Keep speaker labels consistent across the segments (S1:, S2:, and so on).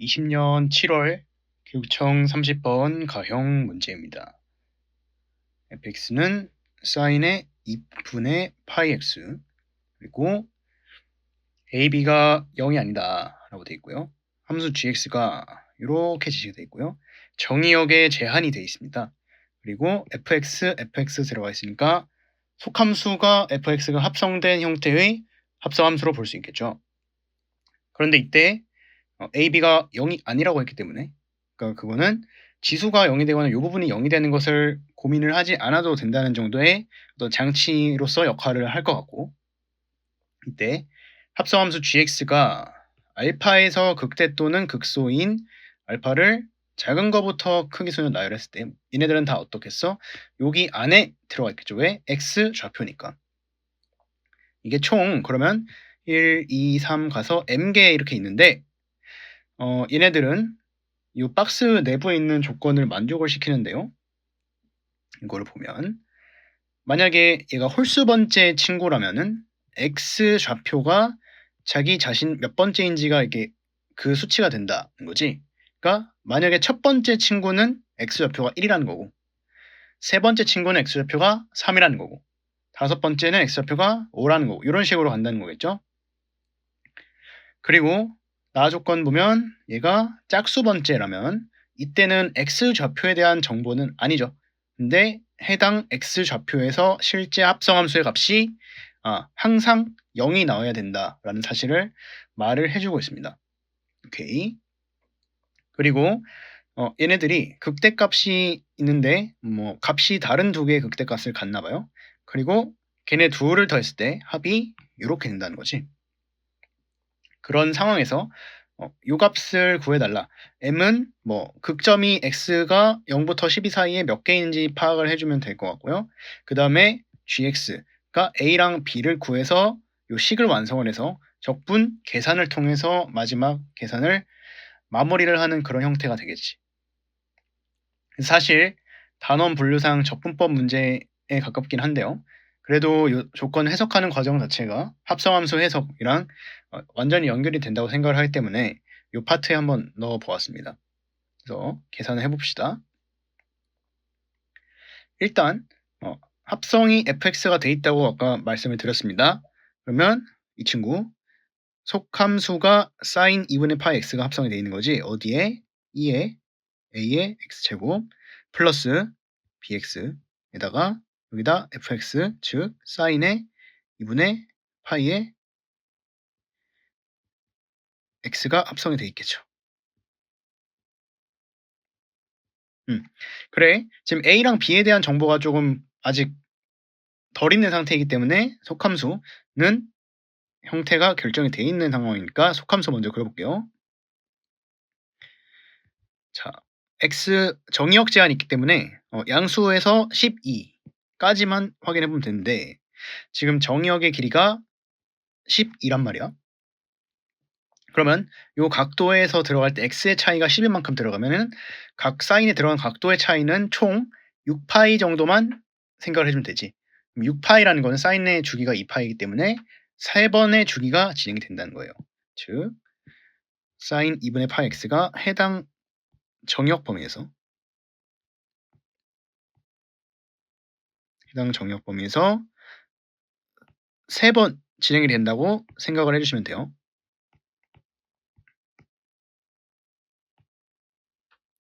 S1: 20년 7월 교육청 30번 가형 문제입니다. fx는 사인의 2분의 파이 x 그리고 ab가 0이 아니다 라고 되어 있고요. 함수 gx가 이렇게 지시가 되어 있고요. 정의역에 제한이 되어 있습니다. 그리고 fx 들어가 있으니까 속함수가 fx가 합성된 형태의 합성함수로 볼 수 있겠죠. 그런데 이때 ab가 0이 아니라고 했기 때문에 그러니까 그거는 지수가 0이 되거나 이 부분이 0이 되는 것을 고민을 하지 않아도 된다는 정도의 어떤 장치로서 역할을 할 것 같고, 이때 합성함수 gx가 알파에서 극대 또는 극소인 알파를 작은 거부터 크기 순으로 나열했을 때 얘네들은 다 어떻겠어? 여기 안에 들어가 있겠죠. 왜? x 좌표니까. 이게 총 그러면 1, 2, 3 가서 m개 이렇게 있는데 얘네들은 이 박스 내부에 있는 조건을 만족을 시키는데요. 이거를 보면 만약에 얘가 홀수 번째 친구라면은 x 좌표가 자기 자신 몇 번째인지가 이게 그 수치가 된다는 거지. 그러니까 만약에 첫 번째 친구는 x 좌표가 1이라는 거고, 세 번째 친구는 x 좌표가 3이라는 거고, 다섯 번째는 x 좌표가 5라는 거고, 이런 식으로 간다는 거겠죠. 그리고 나 조건 보면 얘가 짝수 번째라면 이때는 x 좌표에 대한 정보는 아니죠. 근데 해당 x 좌표에서 실제 합성함수의 값이 항상 0이 나와야 된다라는 사실을 말을 해주고 있습니다. 오케이. 그리고 얘네들이 극대값이 있는데 값이 다른 두 개의 극대값을 갖나 봐요. 그리고 걔네 둘을 더했을 때 합이 이렇게 된다는 거지. 그런 상황에서 요 값을 구해달라. m은 극점이 x가 0부터 12 사이에 몇 개인지 파악을 해주면 될 것 같고요. 그 다음에 gx가 a랑 b를 구해서 요 식을 완성을 해서 적분 계산을 통해서 마지막 계산을 마무리를 하는 그런 형태가 되겠지. 사실 단원 분류상 적분법 문제에 가깝긴 한데요. 그래도 이 조건 해석하는 과정 자체가 합성함수 해석이랑 완전히 연결이 된다고 생각을 하기 때문에 이 파트에 한번 넣어 보았습니다. 그래서 계산을 해봅시다. 일단 합성이 fx가 돼 있다고 아까 말씀을 드렸습니다. 그러면 이 친구 속함수가 sin 2분의 파이 x가 합성이 돼 있는 거지. 어디에? 2에 a의 x제곱 플러스 bx에다가 여기다 fx 즉 사인의 2분의 파이의 x가 합성이 돼 있겠죠. 그래. 지금 a랑 b에 대한 정보가 조금 아직 덜 있는 상태이기 때문에 속함수는 형태가 결정이 돼 있는 상황이니까 속함수 먼저 그려볼게요. 자, x 정의역 제한이 있기 때문에 양수에서 12까지만 확인해 보면 되는데 지금 정의역의 길이가 12란 말이야. 그러면 이 각도에서 들어갈 때 x의 차이가 10인 만큼 들어가면은 각 사인에 들어간 각도의 차이는 총 6파이 정도만 생각을 해주면 되지. 6파이라는 거는 사인의 주기가 2파이이기 때문에 3번의 주기가 진행이 된다는 거예요. 즉 사인 2분의 파이 x가 해당 정역 범위에서 3번 진행이 된다고 생각을 해주시면 돼요.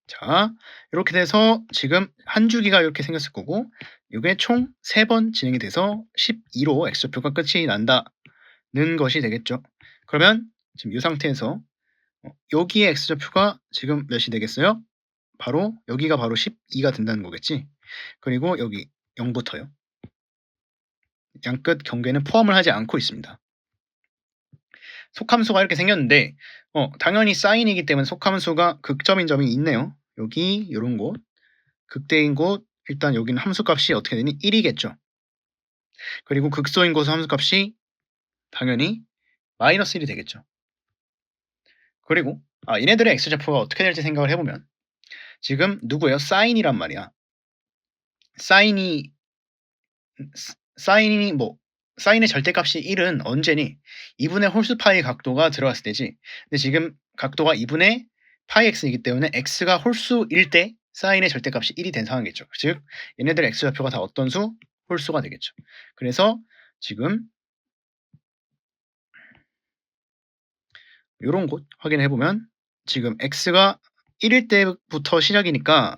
S1: 자, 이렇게 돼서 지금 한 주기가 이렇게 생겼을 거고 이게 총 3번 진행이 돼서 12로 x좌표가 끝이 난다는 것이 되겠죠. 그러면 지금 이 상태에서 여기에 x좌표가 지금 몇이 되겠어요? 바로 여기가 바로 12가 된다는 거겠지. 그리고 여기 0부터요. 양끝 경계는 포함을 하지 않고 있습니다. 속함수가 이렇게 생겼는데 당연히 사인이기 때문에 속함수가 극점인 점이 있네요. 여기 이런 곳 극대인 곳 일단 여기는 함수값이 어떻게 되니? 1이겠죠. 그리고 극소인 곳은 함수값이 당연히 마이너스 1이 되겠죠. 그리고 얘네들의 x좌표가 어떻게 될지 생각을 해보면 지금 누구예요? 사인이란 말이야. 사인이 사인의 절대값이 1은 언제니? 2분의 홀수 파이 각도가 들어갔을 때지. 근데 지금 각도가 2분의 파이 x이기 때문에 x가 홀수일 때 사인의 절대값이 1이 된 상황이겠죠. 즉 얘네들의 x좌표가 다 어떤 수? 홀수가 되겠죠. 그래서 지금 요런 곳 확인해 보면 지금 x가 1일 때부터 시작이니까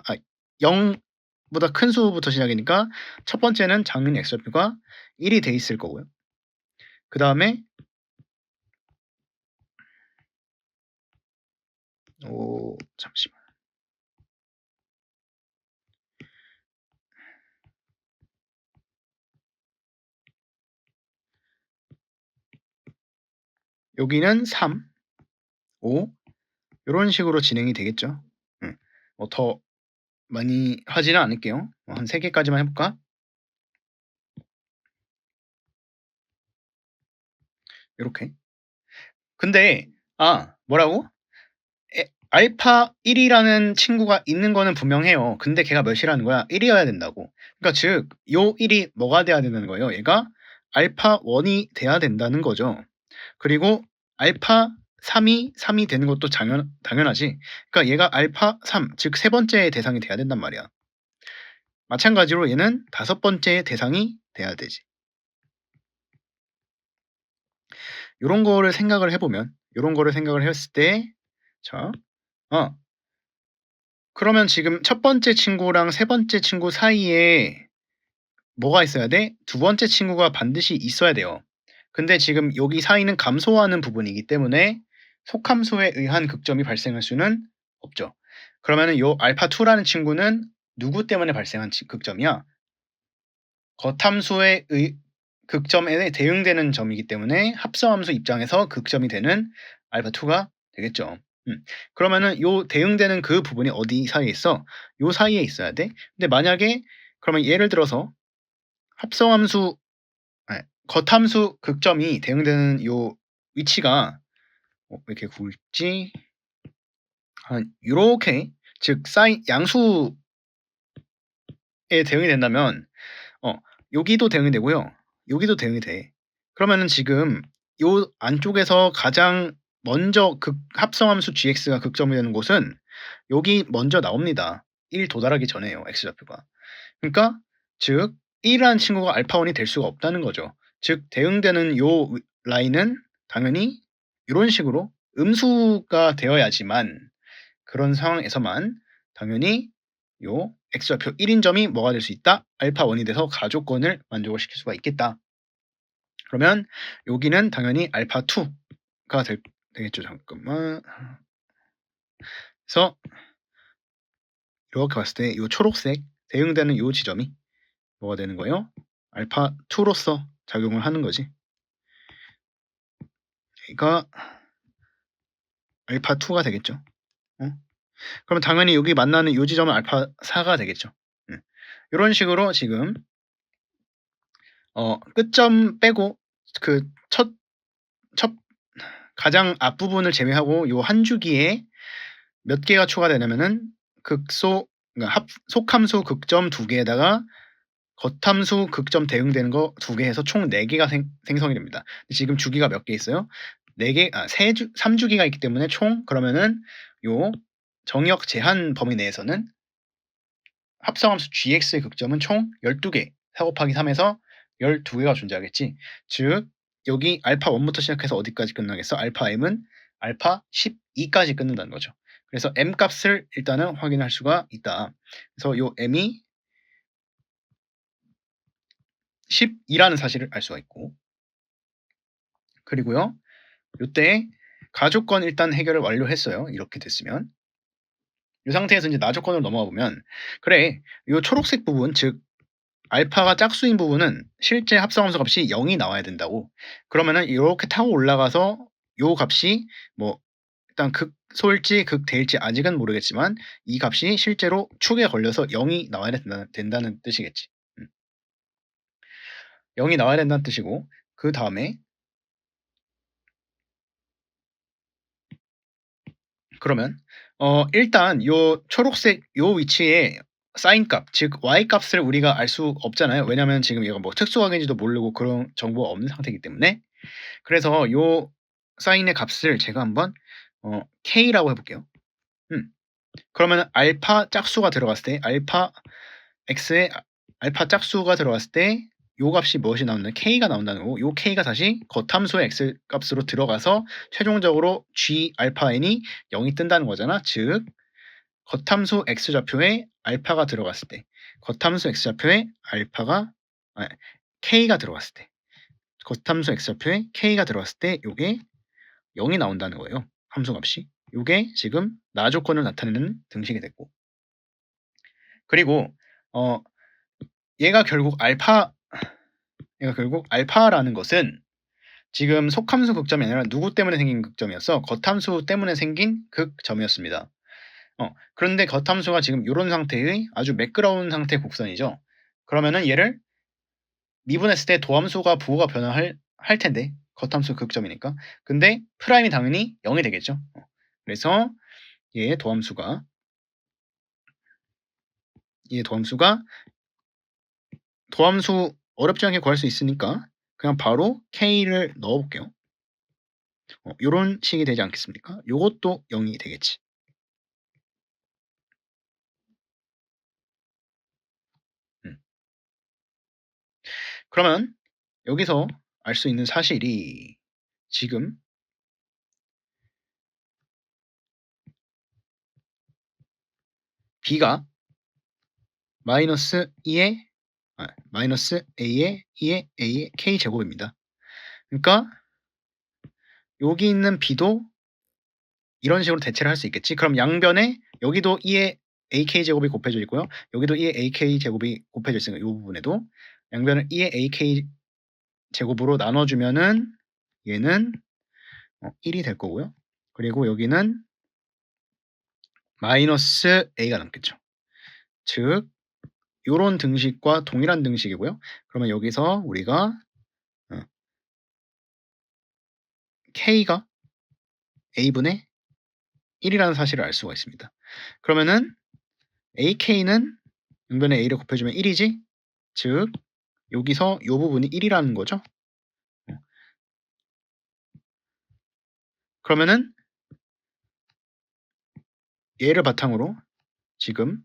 S1: 0보다 큰 수부터 시작이니까 첫 번째는 장면 x좌표가 1이 돼 있을 거고요. 그 다음에 잠시만. 여기는 3, 5 요런 식으로 진행이 되겠죠. 더 많이 하지는 않을게요. 한 3개까지만 해볼까? 요렇게. 근데 뭐라고? 알파 1이라는 친구가 있는 거는 분명해요. 근데 걔가 몇이라는 거야? 1이어야 된다고. 그러니까 즉, 요 1이 뭐가 돼야 되는 거예요? 얘가 알파 1이 돼야 된다는 거죠. 그리고 알파 3이 되는 것도 당연하지. 그러니까 얘가 알파 3, 즉 세 번째 대상이 돼야 된단 말이야. 마찬가지로 얘는 다섯 번째 대상이 돼야 되지. 요런 거를 생각을 해보면, 요런 거를 생각을 했을 때, 자, 그러면 지금 첫 번째 친구랑 세 번째 친구 사이에 뭐가 있어야 돼? 두 번째 친구가 반드시 있어야 돼요. 근데 지금 여기 사이는 감소하는 부분이기 때문에 속함수에 의한 극점이 발생할 수는 없죠. 그러면은 요 알파2라는 친구는 누구 때문에 발생한 극점이야? 겉함수의 극점에 대응되는 점이기 때문에 합성함수 입장에서 극점이 되는 알파2가 되겠죠. 그러면은 요 대응되는 그 부분이 어디 사이에 있어? 요 사이에 있어야 돼. 근데 만약에 그러면 예를 들어서 합성함수 겉함수 극점이 대응되는 요 위치가 왜 이렇게 굵지? 요렇게 즉 사인 양수에 대응이 된다면 여기도 대응이 되고요. 여기도 대응이 돼. 그러면은 지금 요 안쪽에서 가장 먼저 합성함수 gx가 극점이 되는 곳은 여기 먼저 나옵니다. 1 도달하기 전에요. x좌표가. 그러니까 즉 1이라는 친구가 알파1이 될 수가 없다는 거죠. 즉 대응되는 요 라인은 당연히 이런 식으로 음수가 되어야지만 그런 상황에서만 당연히 요 x좌표 1인 점이 뭐가 될 수 있다? 알파1이 돼서 가조건을 만족을 시킬 수가 있겠다. 그러면 여기는 당연히 알파2가 되겠죠. 잠깐만. 그래서 이렇게 봤을 때 이 초록색 대응되는 이 지점이 뭐가 되는 거예요? 알파2로서 작용을 하는 거지. 그러니까 알파2가 되겠죠. 그러면 당연히 여기 만나는 이 지점은 알파4가 되겠죠. 이런 식으로 지금 끝점 빼고 그 첫 가장 앞부분을 제외하고 요 한 주기에 몇 개가 추가되냐면은 그러니까 속함수 극점 2개에다가 겉함수 극점 대응되는 거 2개 해서 총 4개가 생성이 됩니다. 지금 주기가 몇 개 있어요? 4개, 3주기가 있기 때문에 총 그러면은 요 정역 제한 범위 내에서는 합성함수 gx의 극점은 총 12개, 4 곱하기 3에서 12개가 존재하겠지. 즉 여기 알파 1부터 시작해서 어디까지 끝나겠어? 알파 m은 알파 12까지 끝난다는 거죠. 그래서 m 값을 일단은 확인할 수가 있다. 그래서 요 m이 12라는 사실을 알 수가 있고, 그리고요 요때 가조건 일단 해결을 완료했어요. 이렇게 됐으면 이 상태에서 이제 나조건으로 넘어가 보면 그래 요 초록색 부분 즉 알파가 짝수인 부분은 실제 합성함수 값이 0이 나와야 된다고. 그러면은 이렇게 타고 올라가서 요 값이 뭐 일단 극소일지 극대일지 아직은 모르겠지만 이 값이 실제로 축에 걸려서 0이 나와야 된다는 뜻이겠지. 0이 나와야 된다는 뜻이고, 그 다음에 그러면 일단 요 초록색 요 위치에 사인 값, 즉 y 값을 우리가 알 수 없잖아요. 왜냐면 지금 얘가 뭐 특수각인지도 모르고 그런 정보가 없는 상태이기 때문에. 그래서 요 사인의 값을 제가 한번 k라고 해볼게요. 그러면 알파 짝수가 들어갔을 때 알파 x에 알파 짝수가 들어갔을 때 요 값이 무엇이 나온다는 k가 나온다는 거고, 요 k가 다시 겉함수의 x 값으로 들어가서 최종적으로 g 알파 n이 0이 뜬다는 거잖아. 즉 겉함수 x 좌표에 알파가 들어갔을 때, 겉함수 x 좌표에 알파가 k가 들어갔을 때, 겉함수 x 좌표에 k가 들어갔을 때 요게 0이 나온다는 거예요. 함수 값이. 요게 지금 나 조건을 나타내는 등식이 됐고, 그리고 얘가 결국 알파라는 것은 지금 속함수 극점이 아니라 누구 때문에 생긴 극점이었어? 겉함수 때문에 생긴 극점이었습니다. 그런데 겉함수가 지금 이런 상태의 아주 매끄러운 상태의 곡선이죠. 그러면은 얘를 미분했을 때 도함수가 부호가 할 텐데, 겉함수 극점이니까. 근데 프라임이 당연히 0이 되겠죠. 그래서 얘의 도함수가 도함수 어렵지 않게 구할 수 있으니까 그냥 바로 k를 넣어볼게요. 이런 식이 되지 않겠습니까? 요것도 0이 되겠지. 그러면 여기서 알 수 있는 사실이 지금 b가 마이너스 a의 2의 a의 k제곱입니다. 그러니까 여기 있는 b도 이런 식으로 대체를 할 수 있겠지. 그럼 양변에 여기도 2의 ak제곱이 곱해져 있고요. 여기도 2의 ak제곱이 곱해져 있으니까 이 부분에도 양변을 2의 ak제곱으로 나눠주면은 얘는 1이 될 거고요. 그리고 여기는 마이너스 a가 남겠죠. 즉 요런 등식과 동일한 등식이고요. 그러면 여기서 우리가 k가 a분의 1이라는 사실을 알 수가 있습니다. 그러면은 ak는 양변에 a를 곱해주면 1이지? 즉 여기서 이 부분이 1이라는 거죠. 그러면은 얘를 바탕으로 지금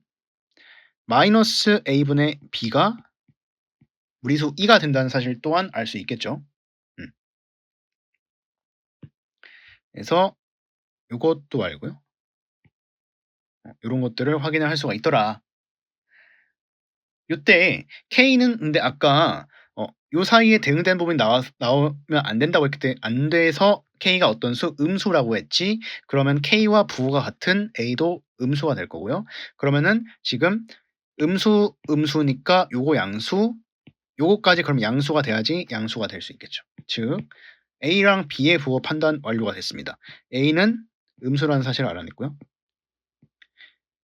S1: 마이너스 a분의 b가 무리수 2가 된다는 사실 또한 알 수 있겠죠. 그래서 이것도 알고요. 이런 것들을 확인을 할 수가 있더라. 이때 k는 근데 아까 요 사이에 대응되는 부분이 나오면 안 된다고 했기 때문에 안 돼서 k가 어떤 수 음수라고 했지. 그러면 k와 부호가 같은 a도 음수가 될 거고요. 그러면은 지금 음수니까 요거 양수, 요거까지 그럼 양수가 돼야지 양수가 될 수 있겠죠. 즉 a랑 b의 부호 판단 완료가 됐습니다. a는 음수라는 사실을 알아냈고요.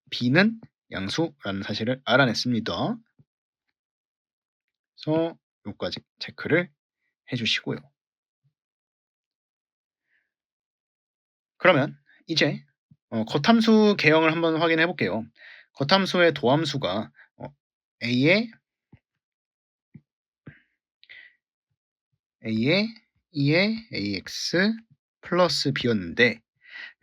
S1: b는 양수라는 사실을 알아냈습니다. 그래서 요까지 체크를 해주시고요. 그러면 이제 겉함수 개형을 한번 확인해 볼게요. 겉함수의 도함수가 a의 2의 ax 플러스 b였는데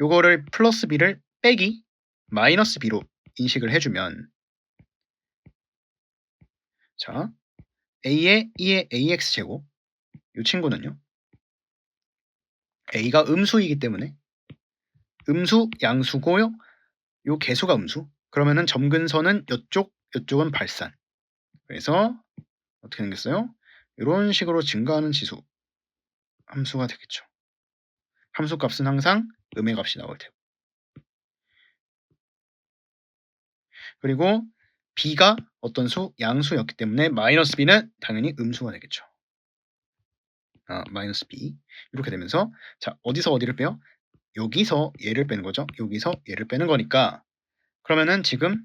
S1: 요거를 플러스 b를 빼기 마이너스 b로 인식을 해주면 자 a의 2의 ax 제곱 이 친구는요 a가 음수이기 때문에 음수 양수고요 요 개수가 음수 그러면은 점근선은 요쪽은 발산 그래서 어떻게 생겼어요? 이런 식으로 증가하는 지수 함수가 되겠죠. 함수 값은 항상 음의 값이 나올 테고 그리고 b가 어떤 수? 양수였기 때문에 마이너스 b는 당연히 음수가 되겠죠. 마이너스 b 이렇게 되면서 자 어디서 어디를 빼요? 여기서 얘를 빼는 거죠. 여기서 얘를 빼는 거니까 그러면은 지금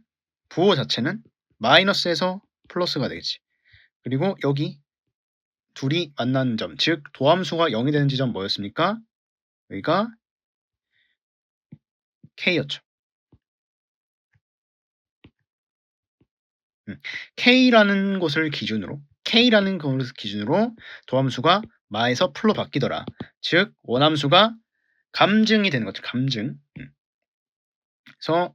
S1: 부호 자체는 마이너스에서 플러스가 되겠지. 그리고 여기 둘이 만나는 점, 즉 도함수가 0이 되는 지점 뭐였습니까? 여기가 K였죠. K라는 곳을 기준으로 도함수가 마에서 풀로 바뀌더라. 즉 원함수가 감증이 되는 거죠. 감증. 그래서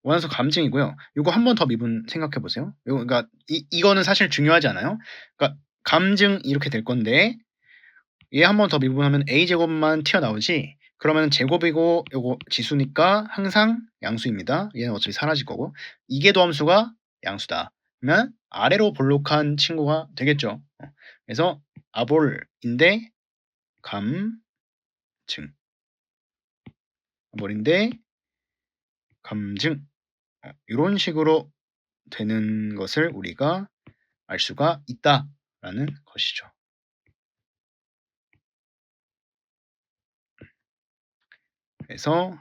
S1: 원소 감증이고요. 요거 한 번 더 미분 생각해 보세요. 요거 그러니까 이거는 사실 중요하지 않아요. 그러니까 감증 이렇게 될 건데 얘 한 번 더 미분하면 a 제곱만 튀어나오지. 그러면 제곱이고 요거 지수니까 항상 양수입니다. 얘는 어차피 사라질 거고 이계 도함수가 양수다. 그러면 아래로 볼록한 친구가 되겠죠. 그래서 아볼인데 감증 아볼인데 감증 이런 식으로 되는 것을 우리가 알 수가 있다라는 것이죠. 그래서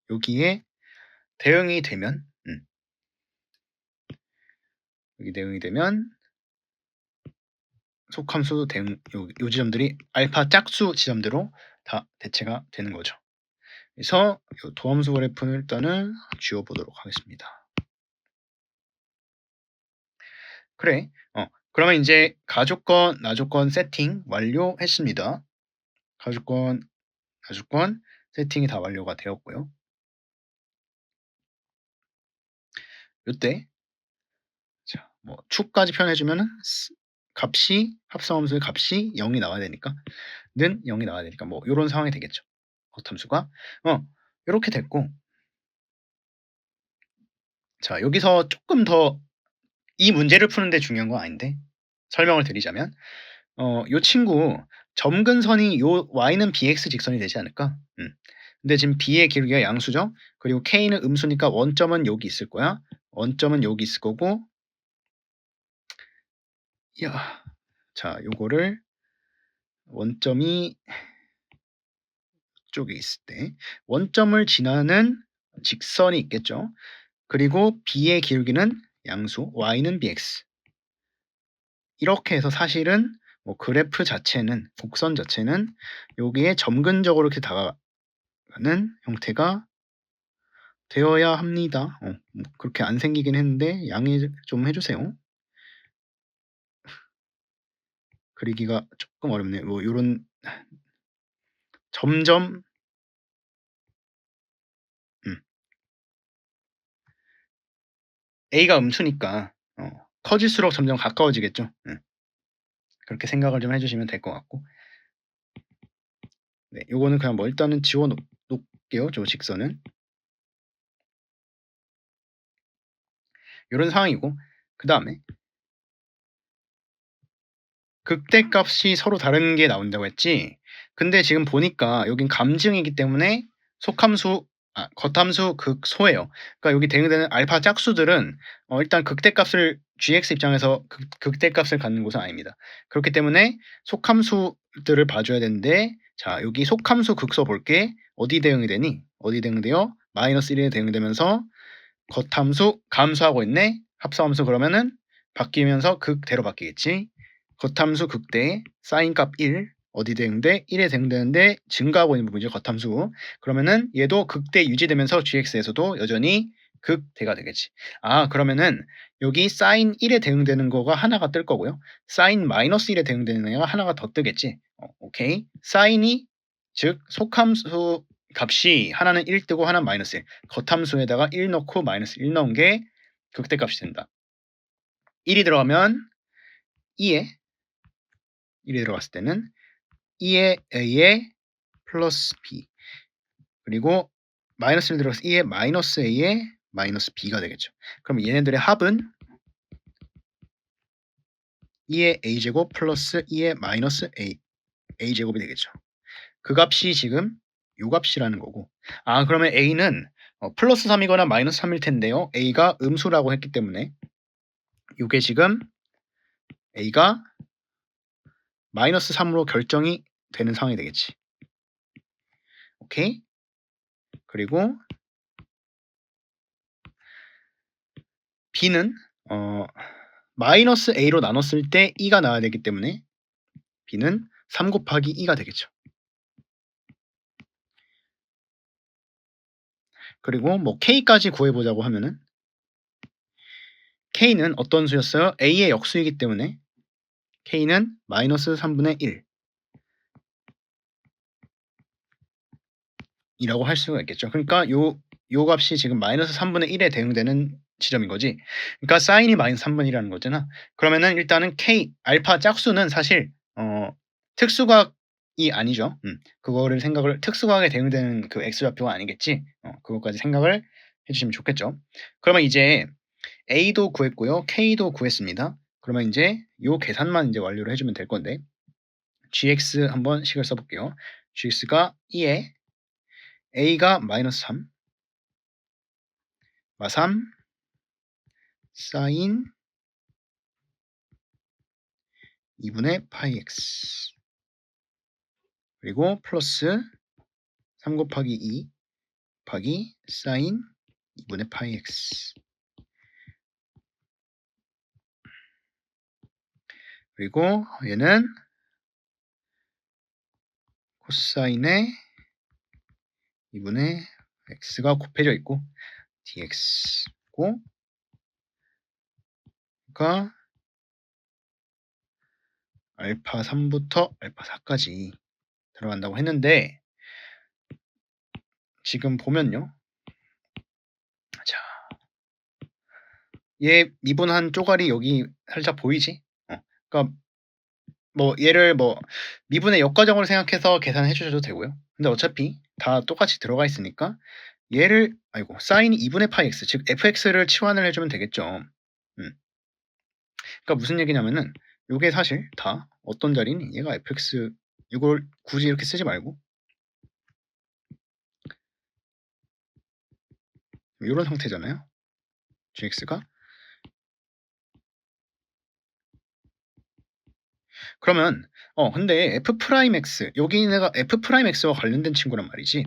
S1: 여기에 대응이 되면 여기 대응이 되면 속함수 대응 요 지점들이 알파 짝수 지점대로 다 대체가 되는 거죠. 그래서 요 도함수 그래프는 일단은 지워보도록 하겠습니다. 그래. 그러면 이제 가조건, 나조건 세팅 완료했습니다. 가조건, 나조건 세팅이 다 완료가 되었고요. 이때 자, 뭐 축까지 표현해주면은 값이 합성함수의 값이 0이 나와야 되니까 는 0이 나와야 되니까 뭐 이런 상황이 되겠죠. 겉함수가 이렇게 됐고 자 여기서 조금 더 이 문제를 푸는데 중요한 건 아닌데 설명을 드리자면 요 친구 점근선이 요 y는 bx 직선이 되지 않을까? 근데 지금 b의 길이가 양수죠. 그리고 k는 음수니까 원점은 여기 있을 거야. 원점은 여기 있을 거고 야, 자 요거를 원점이 쪽에 있을 때 원점을 지나는 직선이 있겠죠. 그리고 b의 기울기는 양수, y는 bx. 이렇게 해서 사실은 뭐 그래프 자체는 곡선 자체는 여기에 점근적으로 이렇게 다가가는 형태가 되어야 합니다. 뭐 그렇게 안 생기긴 했는데 양해 좀 해주세요. 그리기가 조금 어렵네요. 뭐 이런 점점 A가 음수니까 커질수록 점점 가까워지겠죠. 그렇게 생각을 좀 해주시면 될 것 같고 네, 요거는 그냥 뭐 일단은 지워 놓을게요. 저 직선은 이런 상황이고 그 다음에 극대값이 서로 다른 게 나온다고 했지. 근데 지금 보니까 여긴 감증이기 때문에 속함수, 겉함수 극소예요. 그러니까 여기 대응되는 알파 짝수들은 일단 극대값을 gx 입장에서 극대값을 갖는 곳은 아닙니다. 그렇기 때문에 속함수들을 봐줘야 되는데 자 여기 속함수 극소 볼게. 어디 대응이 되니? 어디 대응돼요? 마이너스 1에 대응되면서 겉함수 감소하고 있네. 합성함수 그러면은 바뀌면서 극대로 바뀌겠지. 겉함수 극대 사인값 1 어디 대응돼? 1에 대응되는데 증가하고 있는 부분이죠. 겉함수. 그러면은 얘도 극대 유지되면서 gx에서도 여전히 극대가 되겠지. 그러면은 여기 사인 1에 대응되는 거가 하나가 뜰 거고요. 사인 마이너스 1에 대응되는 애가 하나가 더 뜨겠지. 오케이. 사인이 즉 속함수 값이 하나는 1 뜨고 하나는 마이너스 1. 겉함수에다가 1 넣고 마이너스 1 넣은 게 극대값이 된다. 1이 들어가면 2에 1이 들어갔을 때는 2의 a에 플러스 b 그리고 마이너스 1 들어가서 2의 마이너스 a에 마이너스 b가 되겠죠. 그럼 얘네들의 합은 2의 a제곱 플러스 2의 마이너스 a제곱이 되겠죠. 그 값이 지금 요 값이라는 거고 그러면 a는 플러스 3이거나 마이너스 3일 텐데요. a가 음수라고 했기 때문에 이게 지금 a가 마이너스 3으로 결정이 되는 상황이 되겠지. 오케이? 그리고 b는 마이너스 a로 나눴을 때 2가 나와야 되기 때문에 b는 3 곱하기 2가 되겠죠. 그리고 뭐 k까지 구해보자고 하면은 k는 어떤 수였어요? a의 역수이기 때문에 k는 마이너스 3분의 1 이라고 할 수가 있겠죠. 그러니까 요 요 값이 지금 마이너스 3분의 1에 대응되는 지점인 거지. 그러니까 사인이 마이너스 3분의 1이라는 거잖아. 그러면은 일단은 k 알파 짝수는 사실 특수각이 아니죠. 그거를 생각을 특수각에 대응되는 그 x 좌표가 아니겠지. 그것까지 생각을 해주시면 좋겠죠. 그러면 이제 a도 구했고요, k도 구했습니다. 그러면 이제 요 계산만 이제 완료를 해주면 될 건데 gx 한번 식을 써볼게요. gx가 2에 a가 마이너스 3 마3 사인 2분의 파이 x 그리고 플러스 3 곱하기 2 곱하기 사인 2분의 파이 x 그리고 얘는 코사인의 2분의 x가 곱해져 있고 dx고 그러니까 알파 3부터 알파 4까지 들어간다고 했는데 지금 보면요. 자, 얘 미분한 쪼가리 여기 살짝 보이지? 그러니까 뭐 얘를 뭐 미분의 역과정으로 생각해서 계산해 주셔도 되고요. 근데 어차피 다 똑같이 들어가 있으니까 얘를 사인 2분의 파이 x 즉 fx를 치환을 해주면 되겠죠. 그러니까 무슨 얘기냐면은 요게 사실 다 어떤 자리니? 얘가 fx 이걸 굳이 이렇게 쓰지 말고 이런 상태잖아요. gx가 그러면 근데 f'x 여기 내가 f'x와 관련된 친구란 말이지.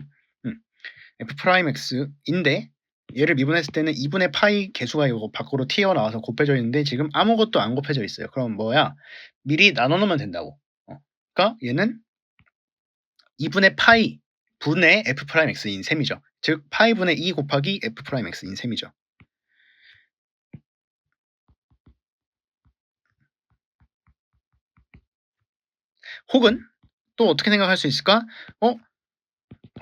S1: f'x인데 얘를 미분했을 때는 2분의 파이 개수가 이거 밖으로 튀어나와서 곱해져 있는데 지금 아무것도 안 곱해져 있어요. 그럼 뭐야? 미리 나눠 놓으면 된다고. 그러니까 얘는 2분의 파이 분의 f'x인 셈이죠. 즉 파이 분의 2 곱하기 f'x인 셈이죠. 혹은 또 어떻게 생각할 수 있을까?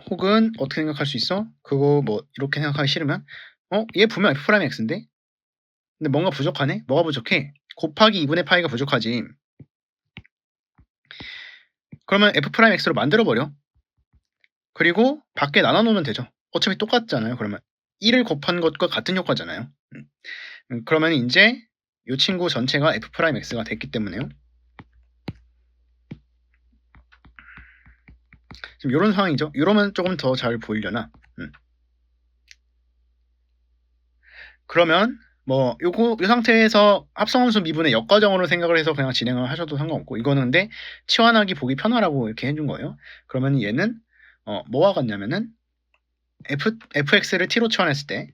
S1: 혹은 어떻게 생각할 수 있어? 그거 뭐 이렇게 생각하기 싫으면 얘 분명 f'x인데 근데 뭔가 부족하네? 뭐가 부족해? 곱하기 2분의 파이가 부족하지. 그러면 f'x로 만들어버려. 그리고 밖에 나눠놓으면 되죠. 어차피 똑같잖아요. 그러면 1을 곱한 것과 같은 효과잖아요. 그러면 이제 이 친구 전체가 f'x가 됐기 때문에요. 지금 이런 상황이죠. 이러면 조금 더 잘 보이려나? 그러면 뭐 이 상태에서 합성함수 미분의 역과정으로 생각을 해서 그냥 진행을 하셔도 상관없고 이거는 근데 치환하기 보기 편하라고 이렇게 해준 거예요. 그러면 얘는 뭐와 같냐면은 fx를 t로 치환했을 때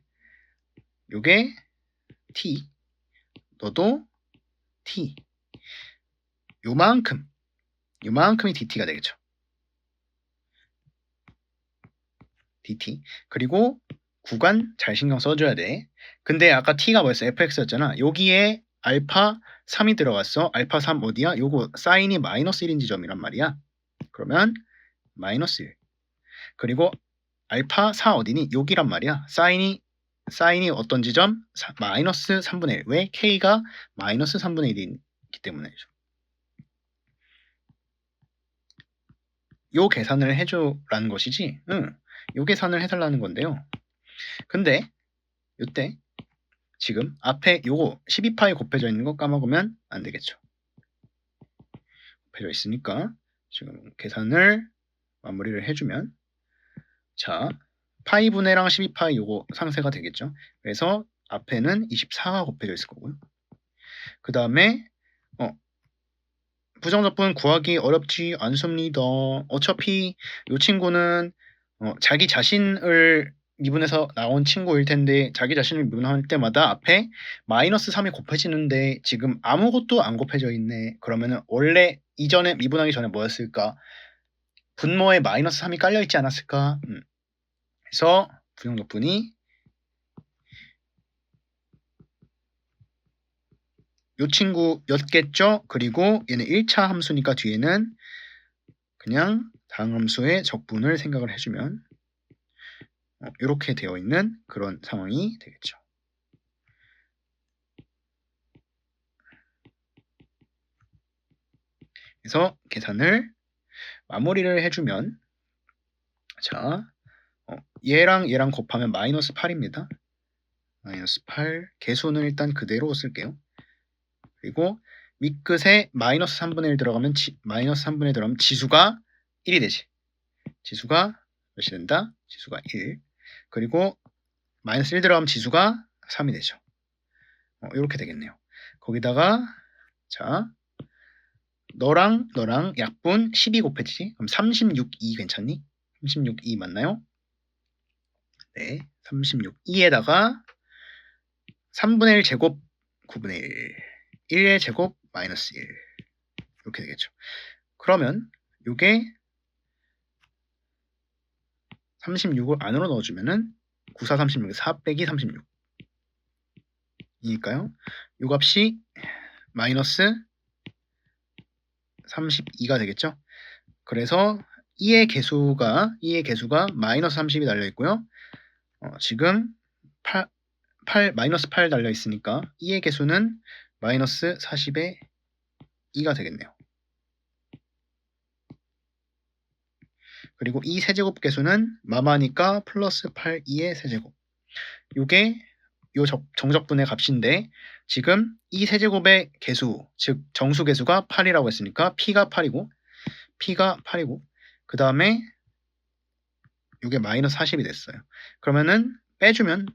S1: 요게 t 너도 t 요만큼이 dt가 되겠죠. dt 그리고 구간 잘 신경 써줘야 돼. 근데 아까 t가 뭐였어? fx였잖아. 여기에 알파 3이 들어갔어. 알파 3 어디야? 요거 사인이 마이너스 1인 지점이란 말이야. 그러면 마이너스 1 그리고 알파 4 어디니? 여기란 말이야. 사인이 어떤 지점? 마이너스 3분의 1. 왜? k가 마이너스 3분의 1이기 때문에죠. 요 계산을 해줘라는 것이지. 요 계산을 해달라는 건데요. 근데 요때 지금 앞에 요거 12파이 곱해져 있는 거 까먹으면 안 되겠죠. 곱해져 있으니까 지금 계산을 마무리를 해주면 자 파이 분해랑 12파이 요거 상쇄가 되겠죠. 그래서 앞에는 24가 곱해져 있을 거고요. 그 다음에 부정적분 구하기 어렵지 않습니다. 어차피 이 친구는 자기 자신을 미분해서 나온 친구일 텐데 자기 자신을 미분할 때마다 앞에 마이너스 3이 곱해지는데 지금 아무것도 안 곱해져 있네. 그러면은 원래 이전에 미분하기 전에 뭐였을까? 분모에 마이너스 3이 깔려 있지 않았을까? 그래서 부정적분이 이 친구였겠죠? 그리고 얘는 1차 함수니까 뒤에는 그냥 다음 함수의 적분을 생각을 해주면 이렇게 되어 있는 그런 상황이 되겠죠. 그래서 계산을 마무리를 해주면 자, 얘랑 얘랑 곱하면 마이너스 8입니다. 마이너스 8 개수는 일단 그대로 쓸게요. 그리고 밑끝에 마이너스 3분의 1 들어가면 마이너스 3분의 1 들어가면 지수가 1이 되지. 지수가 몇이 된다? 지수가 1. 그리고 마이너스 1 들어가면 지수가 3이 되죠. 이렇게 되겠네요. 거기다가 자 너랑 약분 12 곱해지지? 그럼 36이 괜찮니? 36이 맞나요? 네, 36이에다가 3분의 1 제곱 9분의 1 1의 제곱 마이너스 1 이렇게 되겠죠. 그러면 요게 36을 안으로 넣어주면은 9, 4, 36, 4 빼기 36 이니까요. 요 값이 마이너스 32가 되겠죠. 그래서 2의 개수가 마이너스 30이 달려 있고요. 지금 마이너스 8 달려 있으니까 2의 개수는 마이너스 40의 2가 되겠네요. 그리고 이 세제곱 개수는 마마니까 플러스 8, 2의 세제곱. 요게 요 정적분의 값인데 지금 이 세제곱의 개수, 즉 정수 개수가 8이라고 했으니까 P가 8이고 그 다음에 요게 마이너스 40이 됐어요. 그러면은 빼주면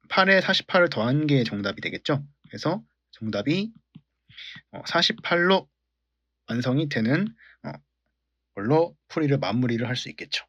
S1: 8에 48을 더한 게 정답이 되겠죠. 그래서 정답이 48로 완성이 되는 걸로 풀이를 마무리를 할 수 있겠죠.